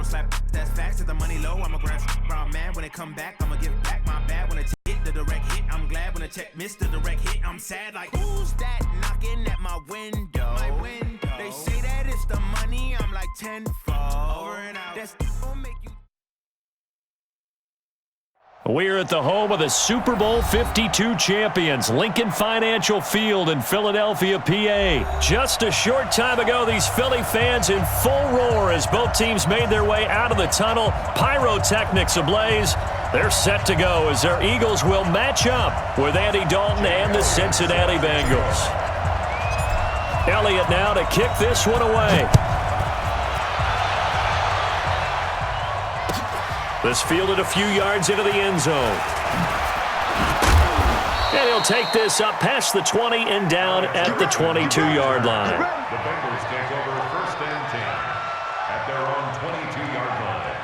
don't slap, that's facts. If the money low, I'ma grab brown man. When it come back, I'ma give back my bad. When it hit the direct hit, I'm glad. When the check missed the direct hit, I'm sad. Like, who's that knocking at my window? They say that it's the money, I'm like tenfold. Over and out. That's gonna make you. We're at the home of the Super Bowl 52 champions, Lincoln Financial Field in Philadelphia, PA. Just a short time ago, these Philly fans in full roar as both teams made their way out of the tunnel. Pyrotechnics ablaze. They're set to go as their Eagles will match up with Andy Dalton and the Cincinnati Bengals. Elliott now to kick this one away. This fielded a few yards into the end zone. And he'll take this up past the 20 and down at the 22-yard line. The Bengals take over 1st and 10 at their own 22-yard line.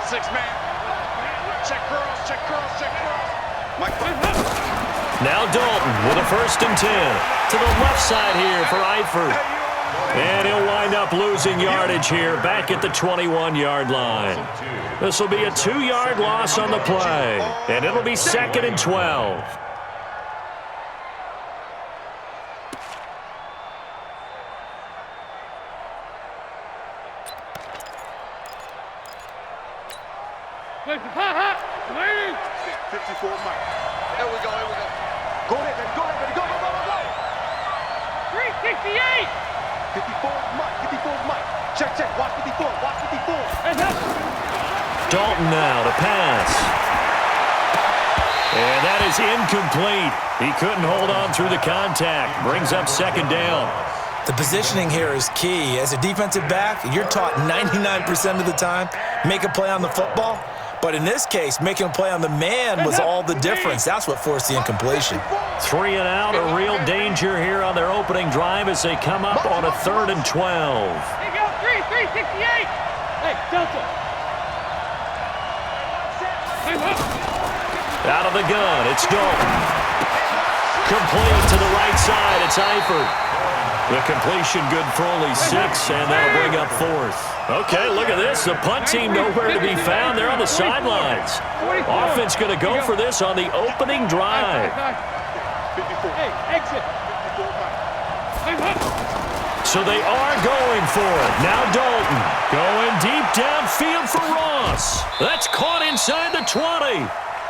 Six-man. Check curls, check curls, check curls. Now Dalton with a 1st and 10. To the left side here for Eifert. And he'll wind up losing yardage here back at the 21-yard line. This will be a 2-yard loss on the play. And it'll be 2nd and 12. Dalton now to pass. And that is incomplete. He couldn't hold on through the contact. Brings up 2nd down. The positioning here is key. As a defensive back, you're taught 99% of the time, make a play on the football. But in this case, making a play on the man was all the difference. That's what forced the incompletion. 3 and out, a real danger here on their opening drive as they come up on a 3rd and 12. Here you go, 368. Hey, Delta. Out of the gun, it's Dalton. Complete to the right side, it's Eifert. The completion good for only 6, and that'll bring up 4th. Okay, look at this. The punt team nowhere to be found. They're on the sidelines. Offense going to go for this on the opening drive. Hey, exit. So they are going for it. Now Dalton going deep downfield for Ross. That's caught inside the 20.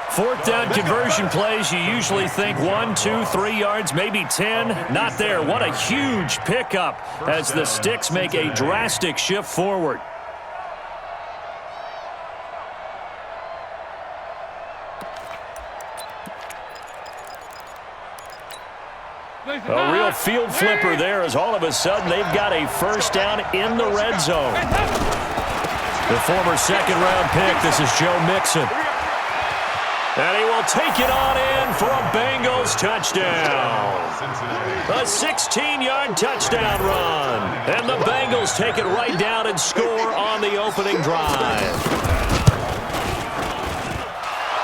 4th down conversion plays, you usually think 1, 2, 3 yards, maybe 10. Not there. What a huge pickup as the Sticks make a drastic shift forward. A real field flipper there as all of a sudden they've got a 1st down in the red zone. The former 2nd-round pick, this is Joe Mixon. And he will take it on in for a Bengals touchdown. A 16-yard touchdown run. And the Bengals take it right down and score on the opening drive.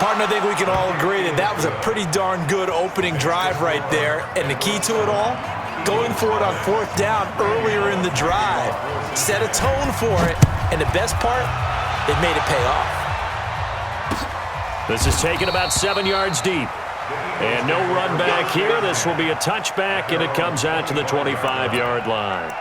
Partner, I think we can all agree that that was a pretty darn good opening drive right there. And the key to it all, going for it on 4th down earlier in the drive. Set a tone for it. And the best part, it made it pay off. This is taken about 7 yards deep. And no run back here. This will be a touchback, and it comes out to the 25-yard line.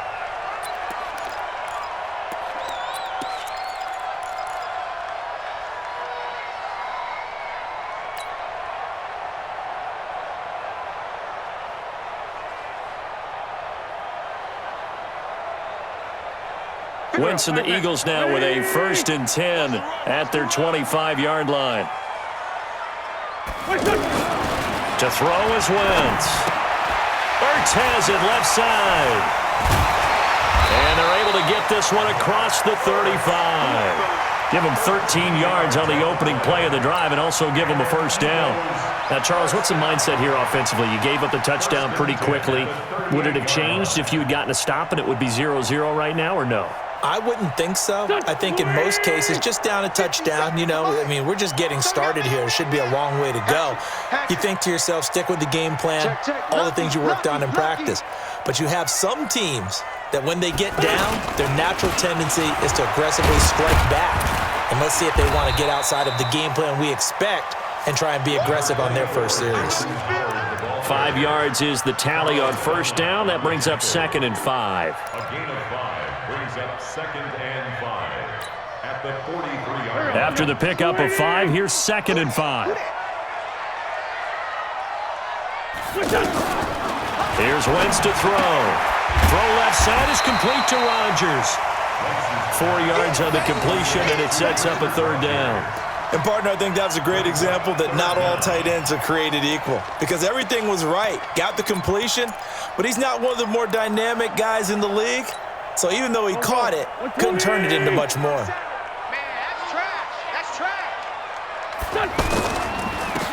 Wentz and the Eagles now with a 1st and 10 at their 25-yard line. To throw is Wentz. Ertz has it left side. And they're able to get this one across the 35. Give them 13 yards on the opening play of the drive and also give them a 1st down. Now, Charles, what's the mindset here offensively? You gave up the touchdown pretty quickly. Would it have changed if you had gotten a stop and it would be 0-0 right now or no? I wouldn't think so. I think in most cases, just down a touchdown, you know, I mean, we're just getting started here. It should be a long way to go. You think to yourself, stick with the game plan, all the things you worked on in practice. But you have some teams that when they get down, their natural tendency is to aggressively strike back. And let's see if they want to get outside of the game plan we expect and try and be aggressive on their first series. 5 yards is the tally on first down. That brings up 2nd and 5. A gain of 5 brings up 2nd and 5 at the 43-yard line. After the pickup of 5, here's 2nd and 5. Here's Wentz to throw. Throw left side is complete to Rodgers. 4 yards on the completion, and it sets up a 3rd down. And, partner, I think that's a great example that not all tight ends are created equal because everything was right. Got the completion, but he's not one of the more dynamic guys in the league. So even though he caught it, couldn't turn it into much more. Man, that's trash. That's trash.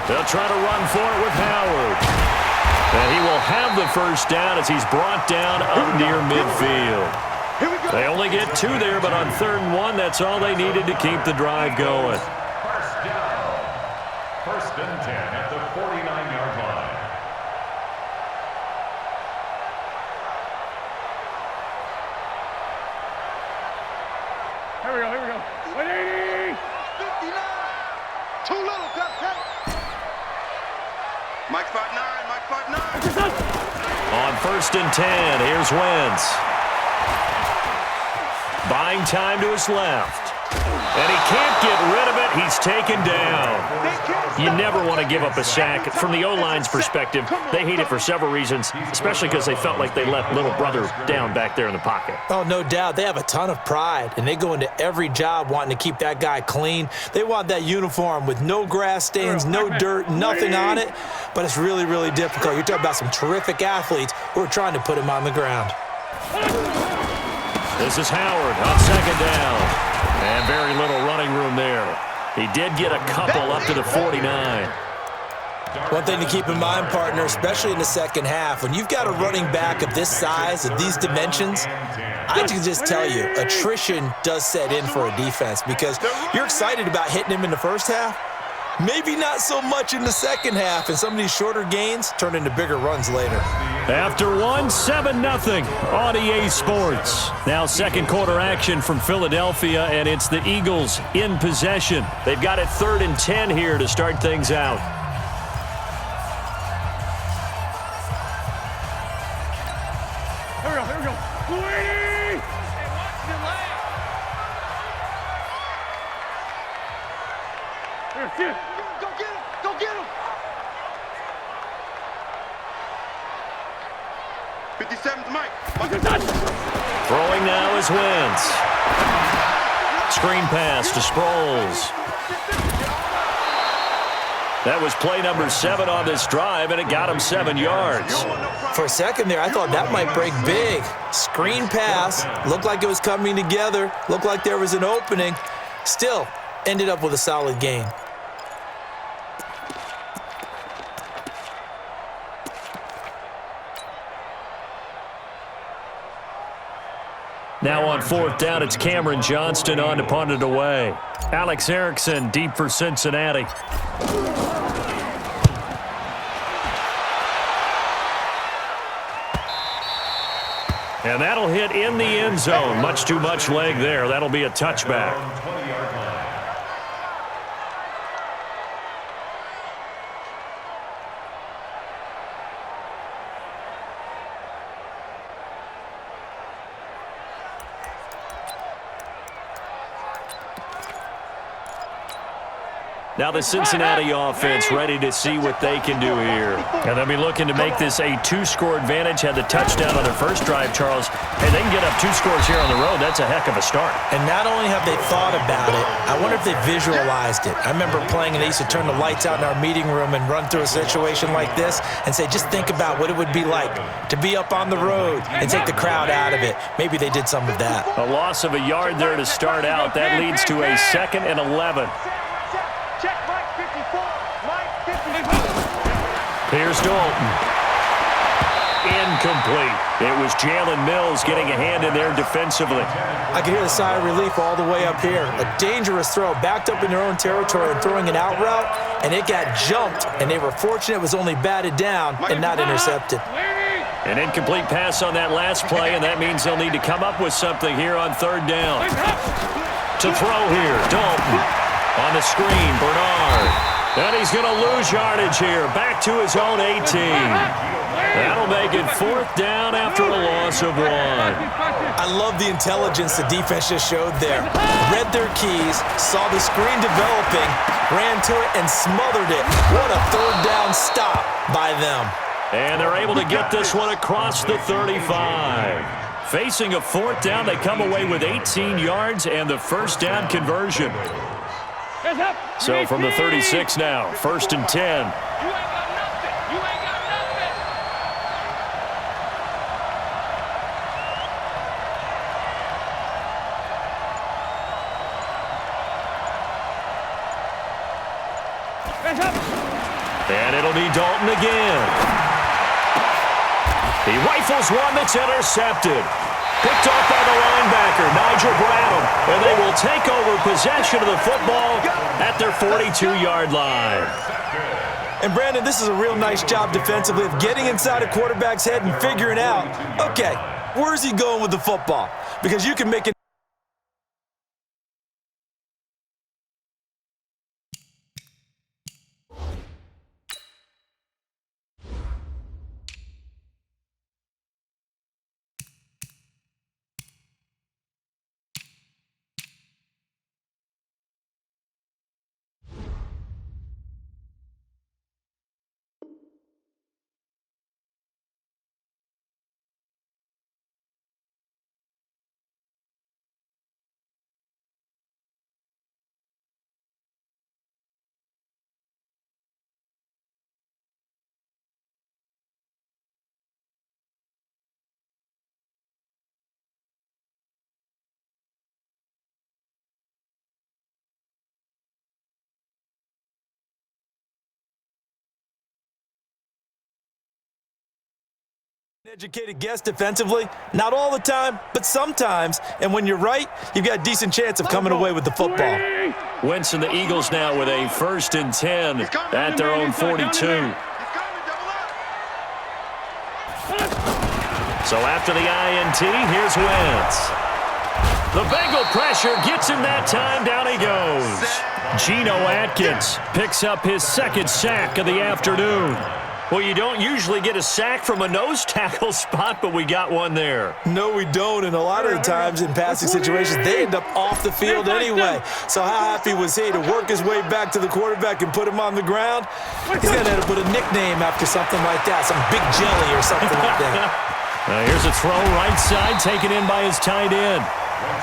They'll try to run for it with Howard. And he will have the first down as he's brought down up near midfield. They only get 2 there, but on 3rd and 1, that's all they needed to keep the drive going. First and 10 at the 49-yard line. Here we go. 180. 59. Too little, cut. Mike 5'9", On 1st and 10, here's Wentz. Buying time to his left. And he can't get rid of it. He's taken down. You never want to give up a sack. From the O-line's perspective, they hate it for several reasons, especially because they felt like they let little brother down back there in the pocket. Oh, no doubt. They have a ton of pride, and they go into every job wanting to keep that guy clean. They want that uniform with no grass stains, no dirt, nothing on it. But it's really, really difficult. You're talking about some terrific athletes who are trying to put him on the ground. This is Howard on 2nd down. And very little running room there. He did get a couple up to the 49. One thing to keep in mind, partner, especially in the second half, when you've got a running back of this size, of these dimensions, I can just tell you, attrition does set in for a defense because you're excited about hitting him in the first half. Maybe not so much in the second half, and some of these shorter gains turn into bigger runs later. After 1, 7-0 on EA Sports. Now 2nd quarter action from Philadelphia, and it's the Eagles in possession. They've got it 3rd and 10 here to start things out. Here we go. 280. Here, Go get him. 57's Mike. Throwing now is Wentz. Screen pass to Sproles. That was play number 7 on this drive, and it got him 7 yards. For a second there, I thought that might break big. Screen pass, looked like it was coming together, looked like there was an opening. Still, ended up with a solid gain. Now on 4th down, it's Cameron Johnston on to punt it away. Alex Erickson deep for Cincinnati. And that'll hit in the end zone. Much too much leg there. That'll be a touchback. Now the Cincinnati offense ready to see what they can do here. And they'll be looking to make this a 2-score advantage. Had the touchdown on their first drive, Charles. Hey, they can get up 2 scores here on the road. That's a heck of a start. And not only have they thought about it, I wonder if they visualized it. I remember playing and they used to turn the lights out in our meeting room and run through a situation like this and say, just think about what it would be like to be up on the road and take the crowd out of it. Maybe they did some of that. A loss of a yard there to start out. That leads to a 2nd and 11. Check Mike 54. Mike 54. Here's Dalton. Incomplete. It was Jalen Mills getting a hand in there defensively. I can hear the sigh of relief all the way up here. A dangerous throw, backed up in their own territory and throwing an out route, and it got jumped, and they were fortunate it was only batted down and not intercepted. An incomplete pass on that last play, and that means they'll need to come up with something here on third down. To throw here, Dalton. On the screen, Bernard. And he's going to lose yardage here. Back to his own 18. That'll make it fourth down after a loss of 1. I love the intelligence the defense just showed there. Read their keys, saw the screen developing, ran to it, and smothered it. What a third down stop by them. And they're able to get this one across the 35. Facing a fourth down, they come away with 18 yards and the first down conversion. So from the 36 now, 1st and 10. And it'll be Dalton again. He rifles one that's intercepted. Picked off by the linebacker, Nigel Bradham. And they will take over possession of the football at their 42-yard line. And, Brandon, this is a real nice job defensively of getting inside a quarterback's head and figuring out, okay, where's he going with the football? Because you can make it. Educated guess defensively, not all the time, but sometimes. And when you're right, you've got a decent chance of coming away with the football. Wentz and the Eagles now with a 1st and 10 at their own 42. So after the INT, here's Wentz. The Bengal pressure gets him that time. Down he goes. Geno Atkins picks up his 2nd sack of the afternoon. Well, you don't usually get a sack from a nose tackle spot, but we got one there. No, we don't, and a lot of the times in passing situations, they end up off the field anyway. So how happy was he to work his way back to the quarterback and put him on the ground? He's going to have to put a nickname after something like that, some Big Jelly or something like that. Here's a throw right side, taken in by his tight end.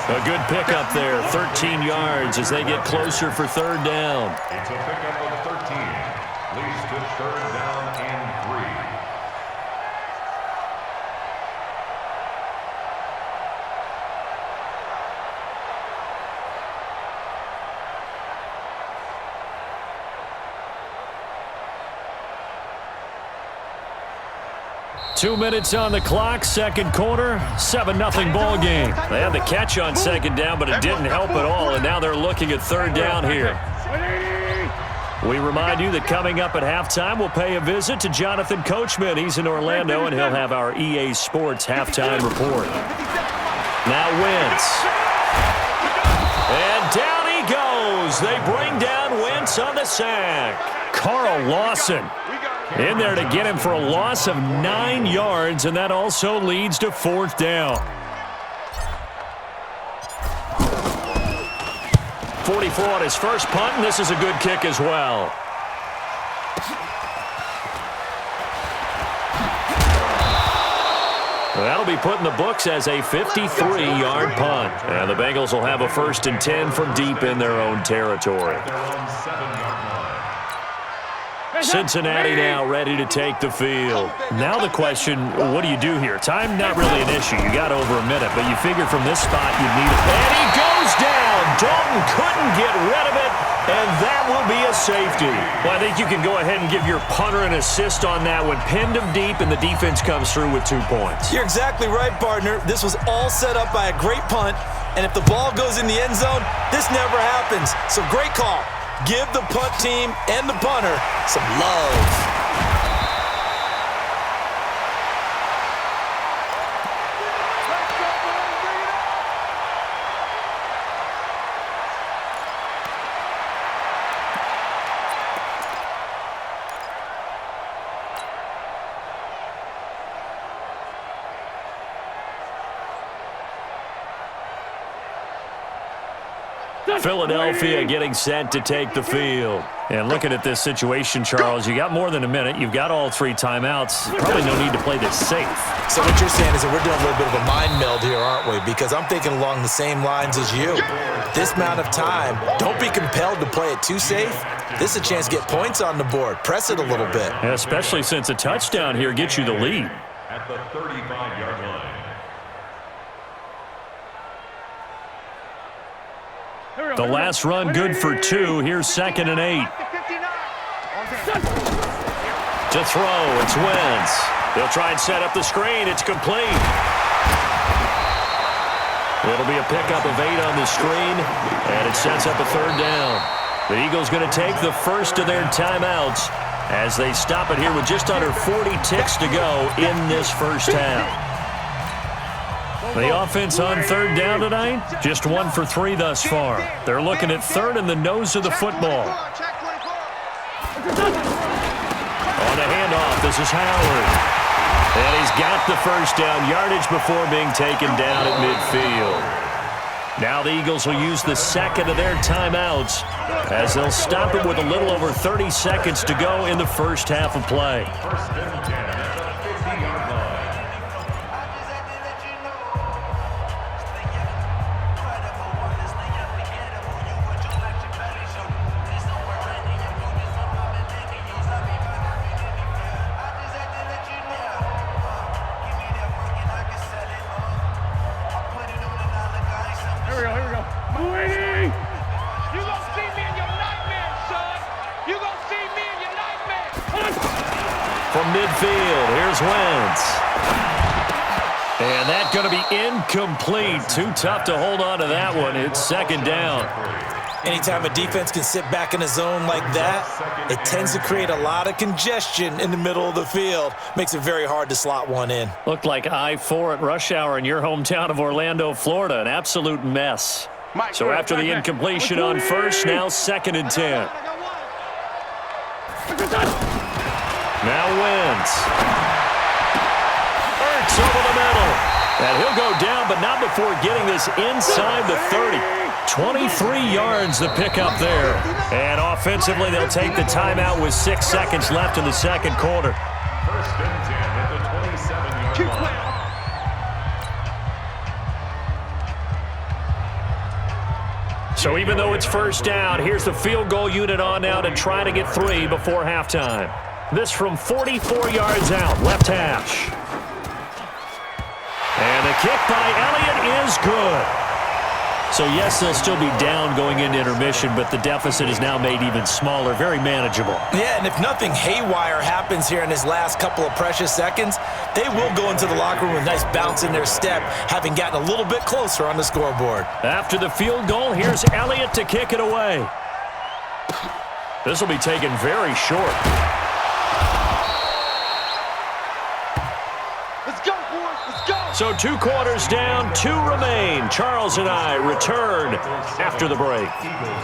A good pickup there, 13 yards as they get closer for third down. It's a pickup of 13. Leads to third down and 3. 2 minutes on the clock, second quarter, 7-0 ball game. They had the catch on second down, but it didn't help at all, and now they're looking at third down here. We remind you that coming up at halftime, we'll pay a visit to Jonathan Coachman. He's in Orlando, and he'll have our EA Sports halftime report. Now Wentz. And down he goes. They bring down Wentz on the sack. Carl Lawson in there to get him for a loss of 9 yards, and that also leads to fourth down. 44 on his first punt, and this is a good kick as well. That'll be put in the books as a 53-yard punt. And the Bengals will have a 1st and 10 from deep in their own territory. Cincinnati now ready to take the field. Now the question, what do you do here? Time not really an issue. You got over a minute, but you figure from this spot you'd need it. And he goes down. Dalton couldn't get rid of it, and that will be a safety. Well, I think you can go ahead and give your punter an assist on that one. Pinned him deep, and the defense comes through with 2 points. You're exactly right, partner. This was all set up by a great punt, and if the ball goes in the end zone, this never happens. So great call. Give the punt team and the punter some love. Philadelphia getting set to take the field. And looking at this situation, Charles, you got more than a minute. You've got all 3 timeouts. Probably no need to play this safe. So what you're saying is that we're doing a little bit of a mind meld here, aren't we? Because I'm thinking along the same lines as you. This amount of time, don't be compelled to play it too safe. This is a chance to get points on the board. Press it a little bit. Yeah, especially since a touchdown here gets you the lead. At the 35-yard line. The last run good for 2. Here's 2nd and 8. To throw, it's Wentz. They'll try and set up the screen. It's complete. It'll be a pickup of 8 on the screen, and it sets up a 3rd down. The Eagles going to take the first of their timeouts as they stop it here with just under 40 ticks to go in this first half. The offense on 3rd down tonight, just 1 for 3 thus far. They're looking at 3rd in the nose of the football. On the handoff, this is Howard. And he's got the first down yardage before being taken down at midfield. Now the Eagles will use the 2nd of their timeouts as they'll stop it with a little over 30 seconds to go in the first half of play. First and 10 at the 50-yard line. From midfield, here's Wentz. And that's going to be incomplete. Too tough to hold on to that one. It's 2nd down. Anytime a defense can sit back in a zone like that, it tends to create a lot of congestion in the middle of the field. Makes it very hard to slot one in. Looked like I-4 at rush hour in your hometown of Orlando, Florida. An absolute mess. So after the incompletion on 1st, now 2nd and 10. Now Wentz. Ertz over the middle. And he'll go down, but not before getting this inside the 30. 23 yards the pickup there. And offensively, they'll take the timeout with 6 seconds left in the 2nd quarter. First and 10 at the 27-yard line. So even though it's 1st down, here's the field goal unit on now to try to get 3 before halftime. This from 44 yards out, left hash. And the kick by Elliott is good. So yes, they'll still be down going into intermission, but the deficit is now made even smaller, very manageable. Yeah, and if nothing haywire happens here in his last couple of precious seconds, they will go into the locker room with a nice bounce in their step, having gotten a little bit closer on the scoreboard. After the field goal, here's Elliott to kick it away. This will be taken very short. So 2 quarters down, 2 remain. Charles and I return after the break.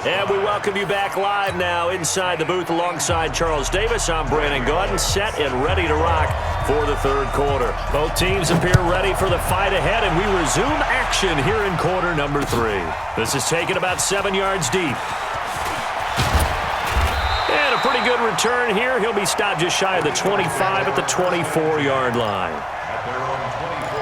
And we welcome you back live now inside the booth alongside Charles Davis. I'm Brandon Gaudin, set and ready to rock for the 3rd quarter. Both teams appear ready for the fight ahead, and we resume action here in quarter number 3. This is taken about 7 yards deep. And a pretty good return here. He'll be stopped just shy of the 25 at the 24-yard line. At their own 24-yard line.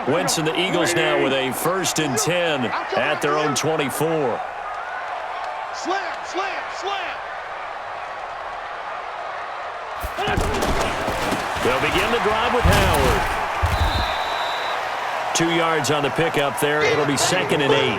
Wentz and the Eagles now with a 1st and 10 at their own 24. Slam, slam, slam. They'll begin the drive with Howard. 2 yards on the pickup there. It'll be 2nd and 8.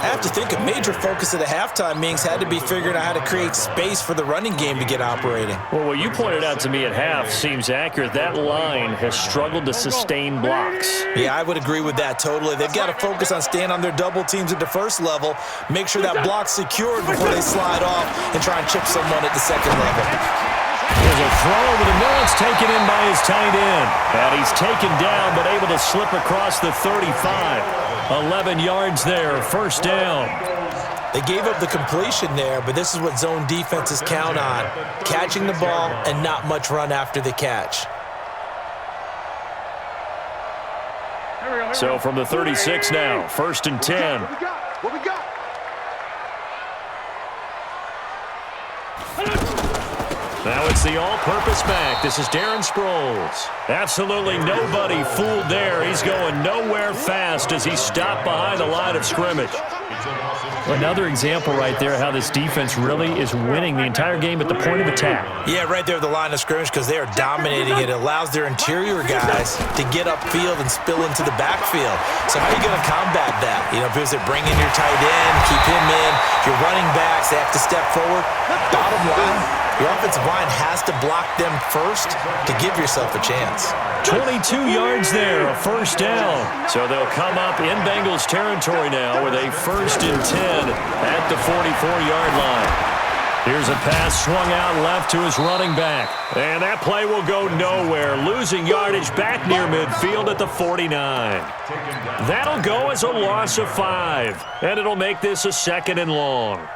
I have to think a major focus of the halftime meetings had to be figuring out how to create space for the running game to get operating. Well, what you pointed out to me at half seems accurate. That line has struggled to sustain blocks. Yeah, I would agree with that totally. They've got to focus on staying on their double teams at the first level, make sure that block's secured before they slide off and try and chip someone at the second level. There's a throw over the middle. It's taken in by his tight end. And he's taken down but able to slip across the 35. 11 yards there, 1st down. They gave up the completion there, but this is what zone defenses count on. Catching the ball and not much run after the catch. So from the 36 now, 1st and 10. What we got? Now it's the all-purpose back. This is Darren Sproles. Absolutely nobody fooled there. He's going nowhere fast as he stopped behind the line of scrimmage. Another example right there how this defense really is winning the entire game at the point of attack. Yeah, right there at the line of scrimmage because they are dominating it. It allows their interior guys to get upfield and spill into the backfield. So how are you going to combat that? You know, if it's bring in your tight end, keep him in. If you're running backs, they have to step forward. Bottom line, your offensive line has to block them first to give yourself a chance. 22 yards there, a 1st down. So they'll come up in Bengals territory now with a 1st and 10 at the 44-yard line. Here's a pass swung out left to his running back. And that play will go nowhere, losing yardage back near midfield at the 49. That'll go as a loss of 5, and it'll make this a 2nd and long.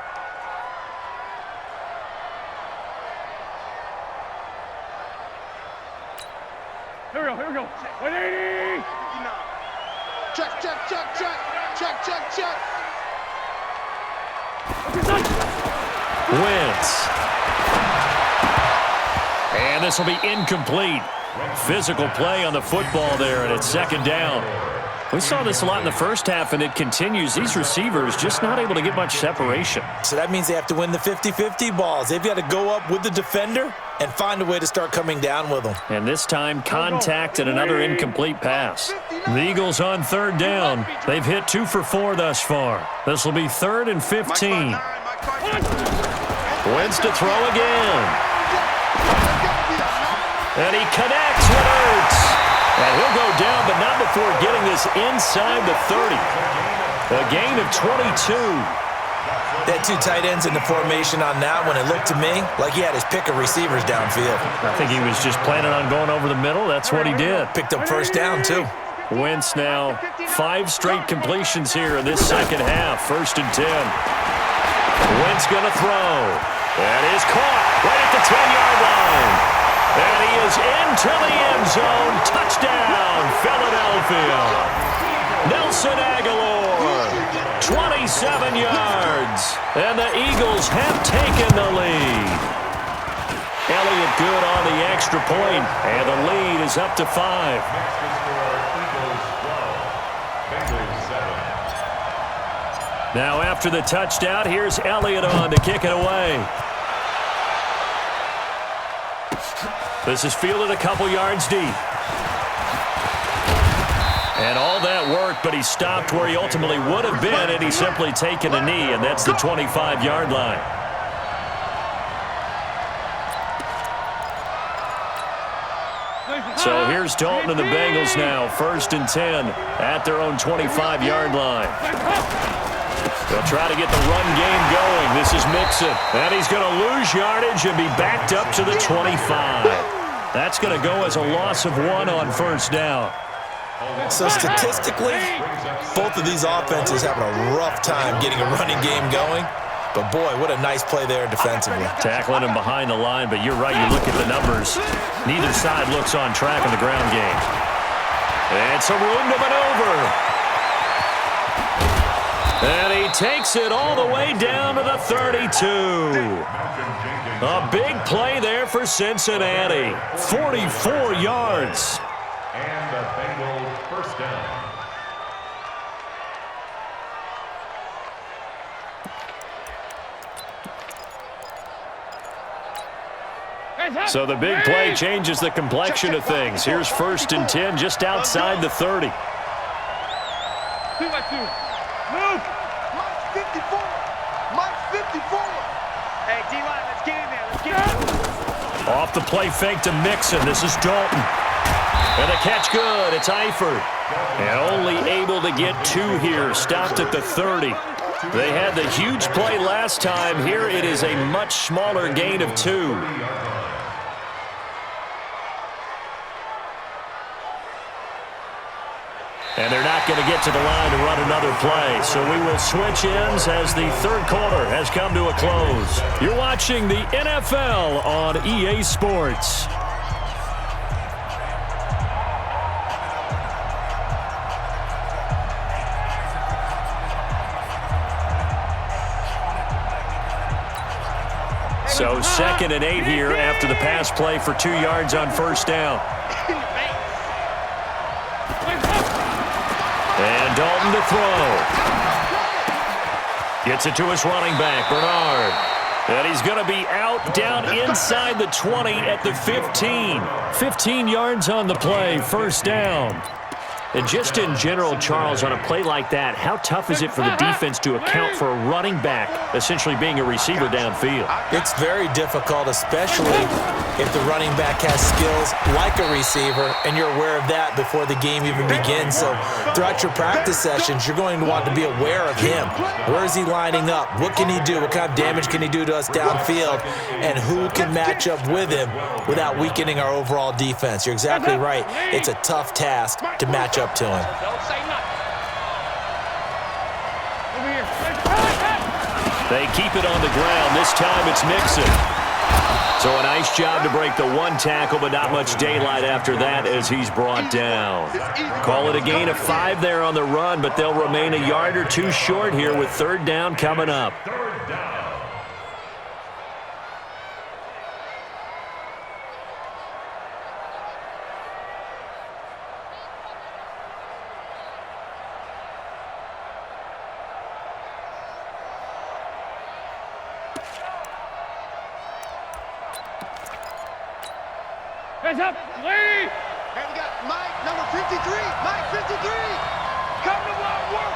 Here we go. 180. Check. Wentz. And this will be incomplete. Physical play on the football there, and it's 2nd down. We saw this a lot in the first half, and it continues. These receivers just not able to get much separation. So that means they have to win the 50-50 balls. They've got to go up with the defender and find a way to start coming down with them. And this time, contact and another incomplete pass. The Eagles on 3rd down. They've hit 2 for 4 thus far. This will be 3rd and 15. Wentz to throw again. And he connects with Ertz. And he'll go down, but not before getting this inside the 30. A gain of 22. They had 2 tight ends in the formation on that one. It looked to me like he had his pick of receivers downfield. I think he was just planning on going over the middle. That's what he did. Picked up 1st down, too. Wentz now 5 straight completions here in this 2nd half. 1st and 10. Wentz going to throw. That is caught right at the 10-yard line. And he is into the end zone. Touchdown, Philadelphia. Nelson Aguilar, 27 yards. And the Eagles have taken the lead. Elliott good on the extra point, and the lead is up to 5. Now after the touchdown, here's Elliott on to kick it away. This is fielded a couple yards deep. And all that work, but he stopped where he ultimately would have been, and he's simply taken a knee, and that's the 25-yard line. So here's Dalton and the Bengals now, 1st and 10 at their own 25-yard line. They'll try to get the run game going. This is Mixon. And he's going to lose yardage and be backed up to the 25. That's going to go as a loss of 1 on 1st down. So statistically, both of these offenses having a rough time getting a running game going. But boy, what a nice play there defensively. Tackling him behind the line, but you're right, you look at the numbers. Neither side looks on track in the ground game. And some room to maneuver. And he takes it all the way down to the 32. A big play there for Cincinnati. 44 yards. And the Bengals 1st down. So the big play changes the complexion of things. Here's 1st and 10 just outside the 30. 2 by 2. Move. Mike 54. Mike 54. Hey, D-line, let's get in there. Let's get in there. Off the play fake to Mixon. This is Dalton. And the catch good. It's Eifert. And only able to get 2 here. Stopped at the 30. They had the huge play last time. Here it is a much smaller gain of 2. And they're not going to get to the line to run another play. So we will switch ends as the 3rd quarter has come to a close. You're watching the NFL on EA Sports. So 2nd and 8 here after the pass play for 2 yards on 1st down. And Dalton to throw. Gets it to his running back, Bernard. And he's going to be out down inside the 20 at the 15. 15 yards on the play, 1st down. And just in general, Charles, on a play like that, how tough is it for the defense to account for a running back essentially being a receiver downfield? It's very difficult, especially if the running back has skills like a receiver, and you're aware of that before the game even begins. So throughout your practice sessions, you're going to want to be aware of him. Where is he lining up? What can he do? What kind of damage can he do to us downfield? And who can match up with him without weakening our overall defense? You're exactly right. It's a tough task to match up to him. Don't say nothing. Over here. They keep it on the ground. This time it's Mixon. So a nice job to break the 1 tackle, but not much daylight after that as he's brought down. Call it a gain of 5 there on the run, but they'll remain a yard or 2 short here with 3rd down coming up. 3rd down. Hands up. Lee. Hey, we got Mike, number 53. Mike 53. Come to my work.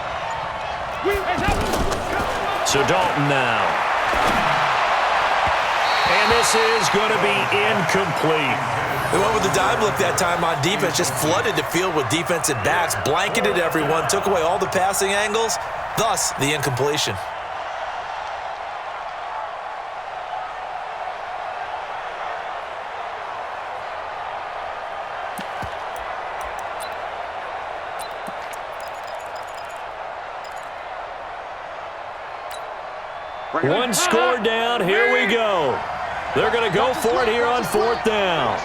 Hands up. So Dalton now. And this is going to be incomplete. They went with the dime look that time on defense, just flooded the field with defensive backs, blanketed everyone, took away all the passing angles, thus the incompletion. One score down. Here we go. They're going to go for it here on 4th down.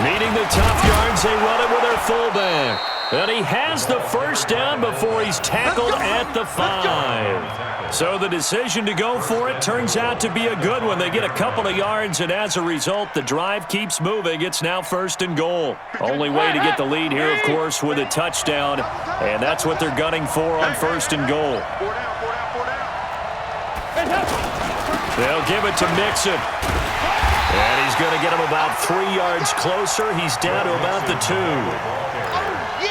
Needing the tough yards, they run it with their fullback. And he has the 1st down before he's tackled at the 5. So the decision to go for it turns out to be a good one. They get a couple of yards, and as a result, the drive keeps moving. It's now 1st and goal. Only way to get the lead here, of course, with a touchdown. And that's what they're gunning for on 1st and goal. 4 down, 4 down, 4 down. They'll give it to Mixon. And he's going to get him about 3 yards closer. He's down to about the 2.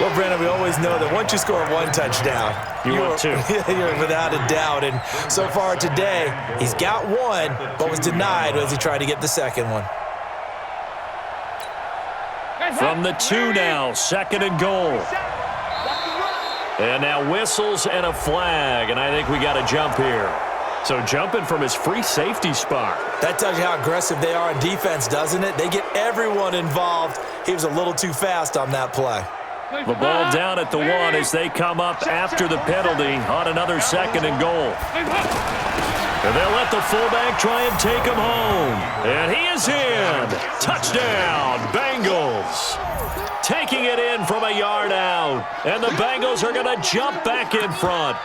Well, Brandon, we always know that once you score 1 touchdown, want 2. You're without a doubt. And so far today, he's got 1, but was denied as he tried to get the 2nd one. From the 2 now, 2nd and goal. And now whistles and a flag, and I think we got a jump here. So jumping from his free safety spot. That tells you how aggressive they are on defense, doesn't it? They get everyone involved. He was a little too fast on that play. The ball down at the 1 as they come up after the penalty on another 2nd and goal. And they'll let the fullback try and take him home. And he is in. Touchdown, Bengals. Taking it in from a yard out. And the Bengals are going to jump back in front.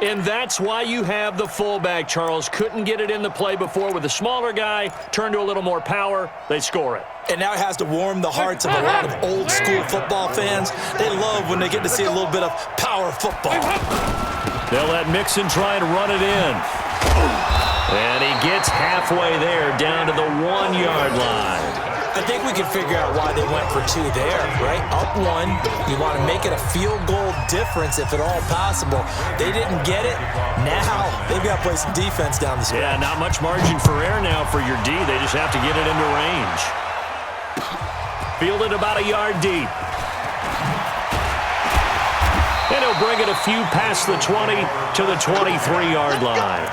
And that's why you have the fullback, Charles. Couldn't get it in the play before with a smaller guy. Turned to a little more power. They score it. And now it has to warm the hearts of a lot of old-school football fans. They love when they get to see a little bit of power football. They'll let Mixon try and run it in. And he gets halfway there, down to the 1-yard line. I think we can figure out why they went for 2 there, right? Up 1, you want to make it a field goal difference if at all possible. They didn't get it. Now they've got to play some defense down the stretch. Yeah, not much margin for error now for your D. They just have to get it into range. Fielded about a yard deep. And he'll bring it a few past the 20 to the 23-yard line.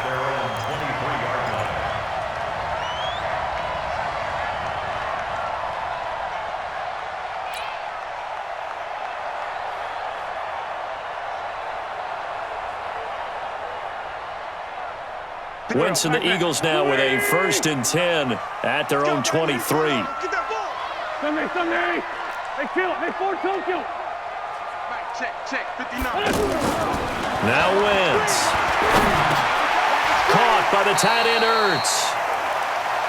Wentz and the Eagles now with a 1st and 10 at their own 23. Sunday. Hey, kill. Hey, Ford, kill. Check, 59. Now Wentz. Caught by the tight end Ertz.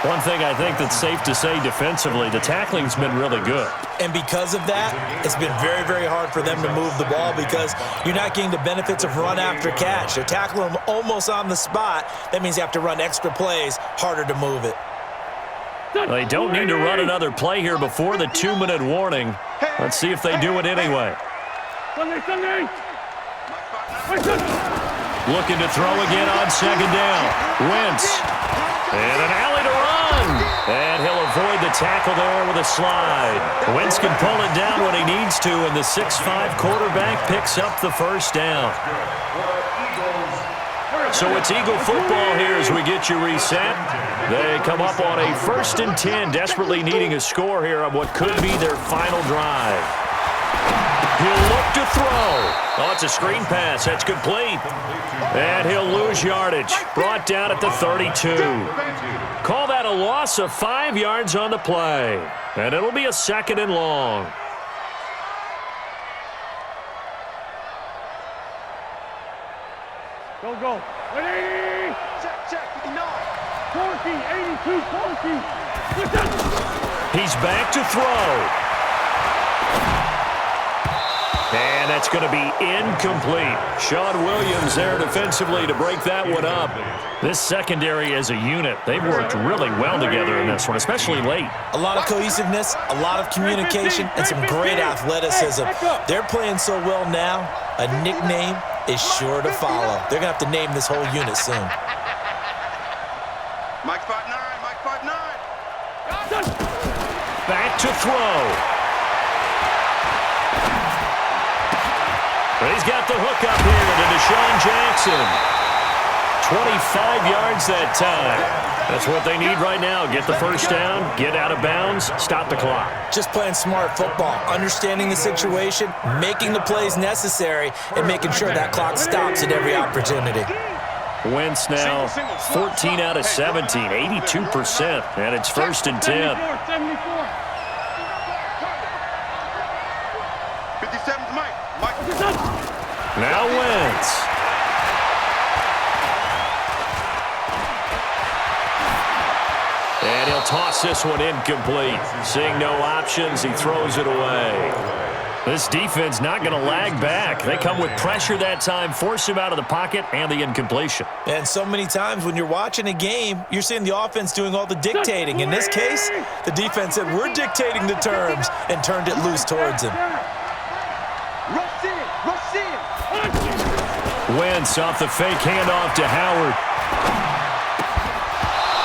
One thing I think that's safe to say defensively, the tackling's been really good. And because of that, it's been very, very hard for them to move the ball because you're not getting the benefits of run after catch. They're tackling them almost on the spot. That means you have to run extra plays, harder to move it. They don't need to run another play here before the 2-minute warning. Let's see if they do it anyway. Sunday. Looking to throw again on 2nd down. Wentz. And an alley to run. And he'll avoid the tackle there with a slide. Wentz can pull it down when he needs to, and the 6'5" quarterback picks up the 1st down. So it's Eagle football here as we get you reset. They come up on a 1st and 10, desperately needing a score here on what could be their final drive. He'll look to throw. Oh, it's a screen pass. That's complete. And he'll lose yardage. Brought down at the 32. Call that a loss of 5 yards on the play. And it'll be a 2nd and long. Go. 180. Check, 59. 82, He's back to throw. And that's going to be incomplete. Sean Williams there defensively to break that one up. This secondary as a unit, they've worked really well together in this one, especially late. A lot of cohesiveness, a lot of communication, and some great athleticism. They're playing so well now, a nickname is sure to follow. They're going to have to name this whole unit soon. Mike 5'9". Back to throw. But he's got the hook up here to Deshaun Jackson. 25 yards that time. That's what they need right now. Get the 1st down, get out of bounds, stop the clock. Just playing smart football, understanding the situation, making the plays necessary, and making sure that clock stops at every opportunity. Wentz now 14 out of 17, 82%, and it's 1st and 10. 57's Mike. Now Wentz. And he'll toss this one incomplete. Seeing no options, he throws it away. This defense not going to lag back. They come with pressure that time, force him out of the pocket, and the incompletion. And so many times when you're watching a game, you're seeing the offense doing all the dictating. In this case, the defense said, we're dictating the terms, and turned it loose towards him. Rush in. Wentz off the fake handoff to Howard.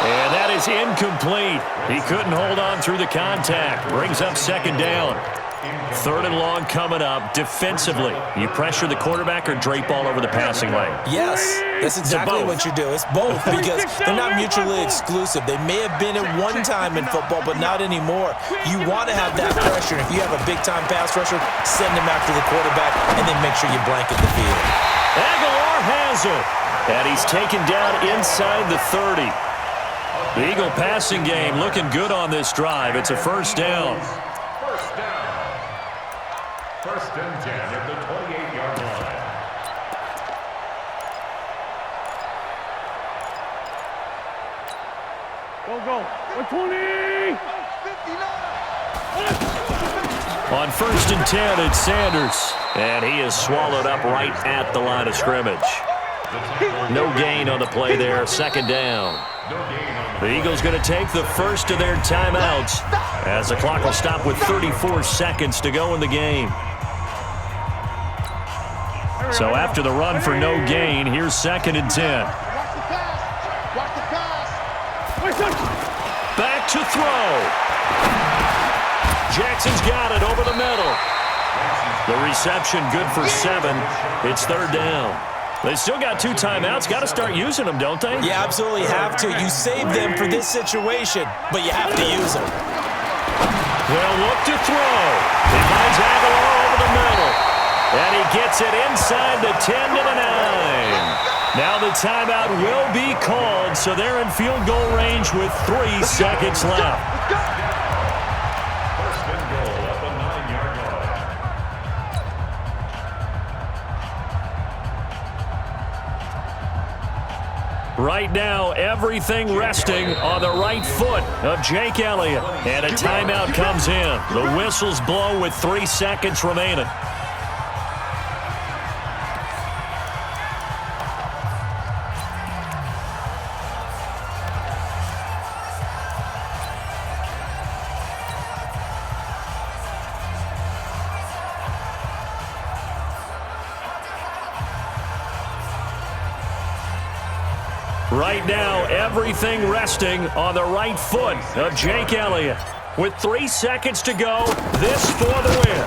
And that is incomplete. He couldn't hold on through the contact. Brings up 2nd down. 3rd and long coming up. Defensively, you pressure the quarterback or drape all over the passing lane? Yes, that's exactly what you do. It's both because they're not mutually exclusive. They may have been at one time in football, but not anymore. You want to have that pressure. If you have a big-time pass rusher, send him after the quarterback and then make sure you blanket the field. Aguilar has it. And he's taken down inside the 30. The Eagle passing game looking good on this drive. It's a 1st down. 1st and 10 at the 28-yard line. Go. 120. 59. On 1st and 10, it's Sanders. And he is swallowed up right at the line of scrimmage. No gain on the play there, second down. The Eagles going to take the first of their timeouts as the clock will stop with 34 seconds to go in the game. So after the run for no gain, here's 2nd and 10. Watch the pass. Back to throw. Jackson's got it over the middle. The reception good for 7. It's 3rd down. They still got 2 timeouts. Got to start using them, don't they? You absolutely have to. You save them for this situation, but you have to use them. They'll look to throw. He finds Aguilar over the middle. And he gets it inside the 10 to the 9. Now the timeout will be called, so they're in field goal range with 3 seconds left. First and goal at the 9-yard line. Right now, everything resting on the right foot of Jake Elliott. And a timeout comes in. The whistles blow with 3 seconds remaining. Right now, everything resting on the right foot of Jake Elliott. With 3 seconds to go, this for the win.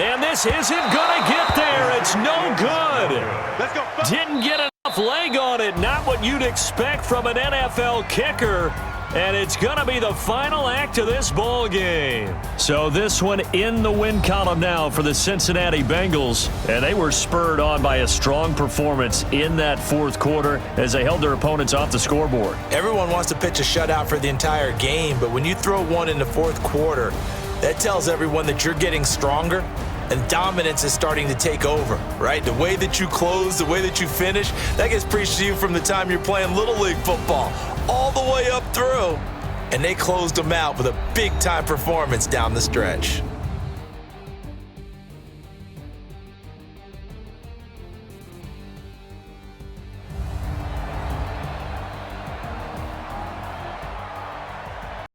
And this isn't going to get there. It's no good. Let's go. Didn't get enough leg on it. Not what you'd expect from an NFL kicker. And it's going to be the final act of this ball game. So this one in the win column now for the Cincinnati Bengals. And they were spurred on by a strong performance in that 4th quarter as they held their opponents off the scoreboard. Everyone wants to pitch a shutout for the entire game, but when you throw one in the 4th quarter, that tells everyone that you're getting stronger and dominance is starting to take over, right? The way that you close, the way that you finish, that gets preached to you from the time you're playing Little League football all the way up through. And they closed them out with a big-time performance down the stretch.